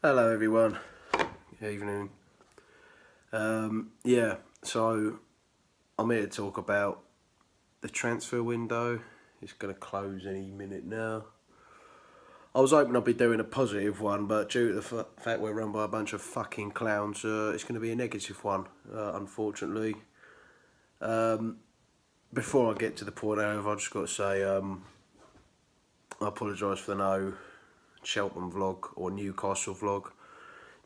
Hello everyone, evening. Yeah, so I'm here to talk about the transfer window. It's going to close any minute now. I was hoping I'd be doing a positive one, but due to the fact we're run by a bunch of fucking clowns, it's going to be a negative one, unfortunately. Before I get to the point, however, I've just got to say I apologise for the no Cheltenham vlog or Newcastle vlog.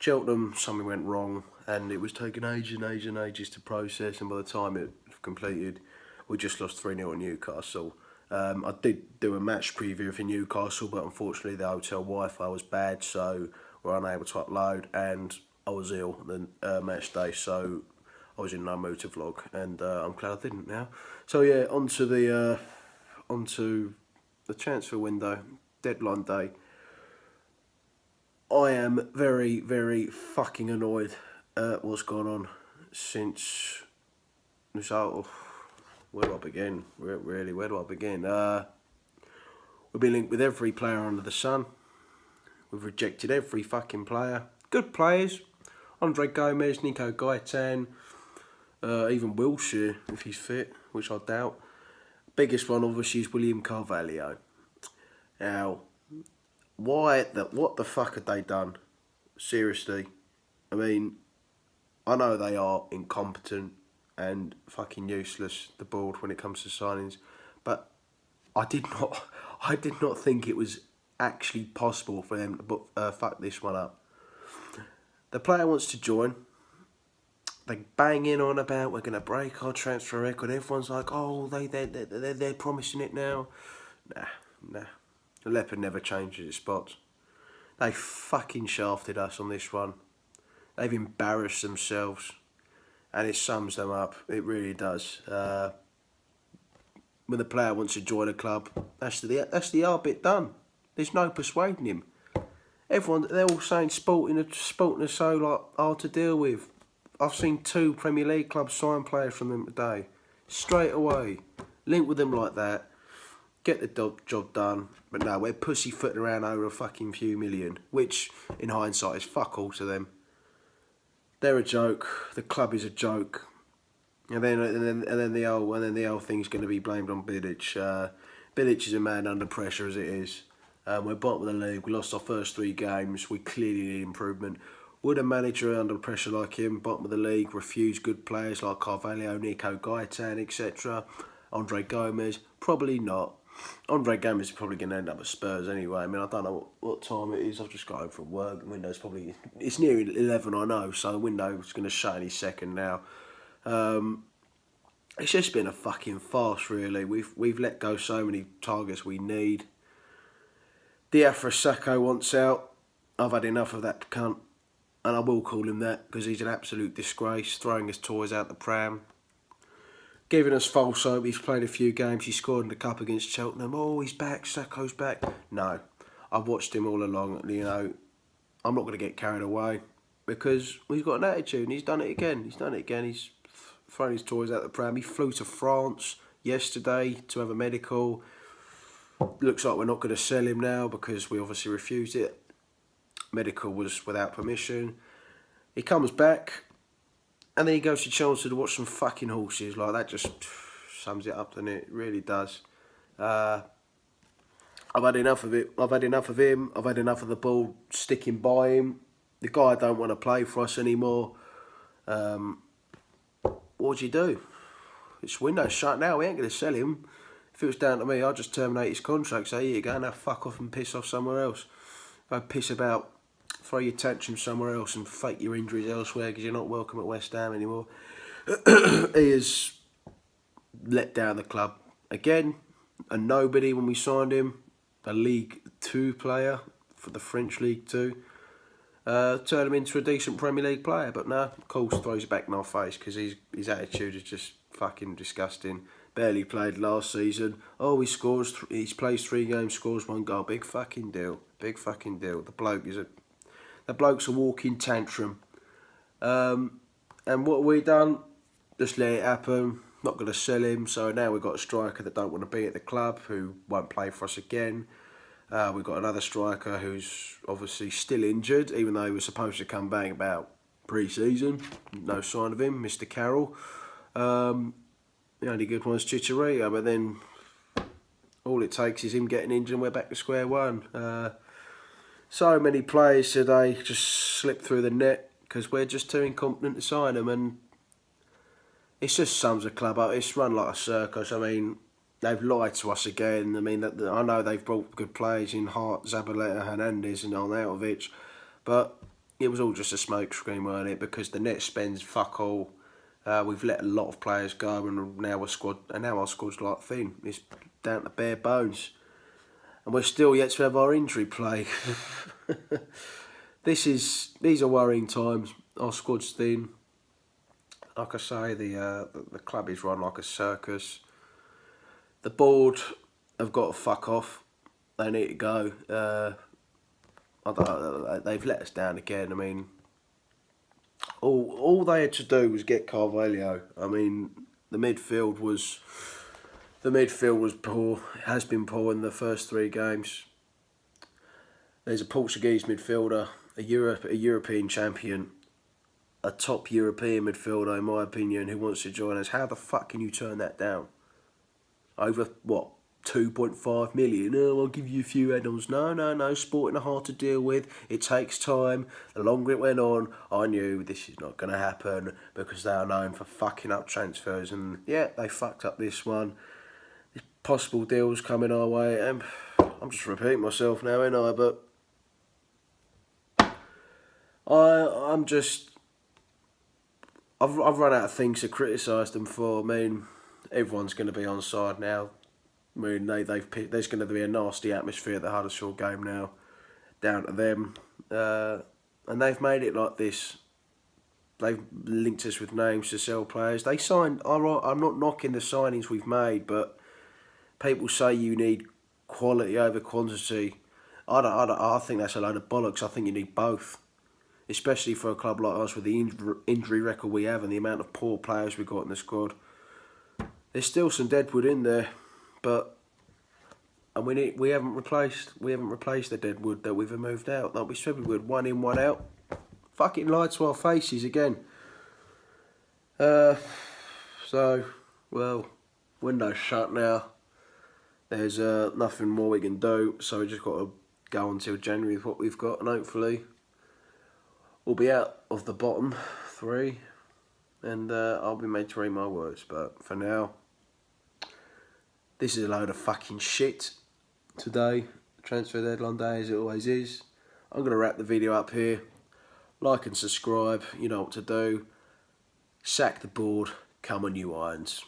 Cheltenham, something went wrong and it was taking ages to process, and by the time it completed, we just lost 3-0 at Newcastle. I did do a match preview for Newcastle, but unfortunately the hotel Wi-Fi was bad, so we're unable to upload, and I was ill the match day, so I was in no mood to vlog, and I'm glad I didn't now. So yeah, onto the transfer window, deadline day. I am very fucking annoyed at what's gone on since this out. Where do I begin? Really, where do I begin? We've been linked with every player under the sun. We've rejected every fucking player. Good players. Andre Gomez, Nico Gaitan, even Wilshere if he's fit, which I doubt. Biggest one obviously is William Carvalho. Now, what the fuck have they done? Seriously. I mean, I know they are incompetent and fucking useless, the board, when it comes to signings, but I did not think it was actually possible for them to fuck this one up. The player wants to join. They bang in on about we're going to break our transfer record. Everyone's like, oh, they're promising it now. Nah. The leopard never changes its spots. They fucking shafted us on this one. They've embarrassed themselves, and it sums them up. It really does. When the player wants to join a club, that's the hard bit done. There's no persuading him. They're all saying Sporting are so hard to deal with. I've seen 2 Premier League clubs sign players from them today, straight away. Link with them like that, get the job done. But no, we're pussyfooting around over a fucking few million, which in hindsight is fuck all to them. They're a joke. The club is a joke, and then the whole thing's going to be blamed on Bilic. Bilic is a man under pressure as it is. We're bottom of the league. We lost our first 3 games. We clearly need improvement. Would a manager under pressure like him, bottom of the league, refuse good players like Carvalho, Nico Gaitan, etc.? Andre Gomez? Probably not. Andre Gomez is probably going to end up at Spurs anyway. I mean, I don't know what time it is. I've just got home from work. The window's probably... It's near 11, I know, so the window's going to shut any second now. It's just been a fucking farce, really. We've let go so many targets we need. Diafra Sakho wants out. I've had enough of that cunt. And I will call him that, because he's an absolute disgrace, throwing his toys out the pram. Giving us false hope. He's played a few games. He scored in the cup against Cheltenham. Oh, he's back. Sakho's back. No, I've watched him all along. You know, I'm not going to get carried away, because he's got an attitude, and he's done it again. He's thrown his toys out the pram. He flew to France yesterday to have a medical. Looks like we're not going to sell him now, because we obviously refused it. Medical was without permission. He comes back, and then he goes to Chelsea to watch some fucking horses. Like, that just sums it up, doesn't it? It really does. I've had enough of it. I've had enough of him. I've had enough of the ball sticking by him. The guy don't want to play for us anymore. What would you do? This window's shut now. We ain't going to sell him. If it was down to me, I'd just terminate his contract. Say, here you go, now fuck off and piss off somewhere else. Go piss about, throw your tantrum somewhere else and fake your injuries elsewhere, because you're not welcome at West Ham anymore. He has let down the club again. A nobody when we signed him. A League 2 player for the French League 2. Turn him into a decent Premier League player, but no, of course throws it back in our face, because his attitude is just fucking disgusting. Barely played last season. Oh, he plays 3 games, scores 1 goal. Big fucking deal. Big fucking deal. The bloke's a walking tantrum. And what have we done? Just let it happen. Not going to sell him. So now we've got a striker that don't want to be at the club, who won't play for us again. We've got another striker who's obviously still injured, even though he was supposed to come back about pre-season. No sign of him, Mr. Carroll. The only good one's Chicharito, but then all it takes is him getting injured and we're back to square one. So many players today just slip through the net because we're just too incompetent to sign them, and it just sums the club up. It's run like a circus. I mean, they've lied to us again. I mean, I know they've brought good players in Hart, Zabaleta, Hernandez and Arnautovic, but it was all just a smokescreen, weren't it? Because the net spends fuck all. We've let a lot of players go, and now our squad's like thin. It's down to bare bones, and we're still yet to have our injury plague. These are worrying times. Our squad's thin. Like I say, the club is run like a circus. The board have got to fuck off. They need to go. They've let us down again. I mean, all they had to do was get Carvalho. I mean, the midfield was poor. It has been poor in the first 3 games. There's a Portuguese midfielder, a European champion, a top European midfielder, in my opinion, who wants to join us. How the fuck can you turn that down? Over, what, 2.5 million? Oh, I'll give you a few add-ons. No. Sporting are hard to deal with. It takes time. The longer it went on, I knew this is not going to happen because they are known for fucking up transfers. And yeah, they fucked up this one. There's possible deals coming our way. And I'm just repeating myself now, ain't I? But I've run out of things to criticise them for. I mean, everyone's going to be on side now. I mean, there's going to be a nasty atmosphere at the Huddersfield game now, down to them, and they've made it like this. They've linked us with names to sell players. They signed. I'm not knocking the signings we've made, but people say you need quality over quantity. I think that's a load of bollocks. I think you need both, especially for a club like us with the injury record we have and the amount of poor players we've got in the squad. There's still some deadwood in there, and we haven't replaced the deadwood that we've moved out. Like we said we would, 1 in, 1 out. Fucking lied to our faces again. So, well, window's shut now. There's nothing more we can do, so we just got to go until January with what we've got, and hopefully we'll be out of the bottom 3, and I'll be made to read my words. But for now, this is a load of fucking shit today. Transfer deadline day, as it always is. I'm going to wrap the video up here. Like and subscribe, you know what to do. Sack the board, come on you irons.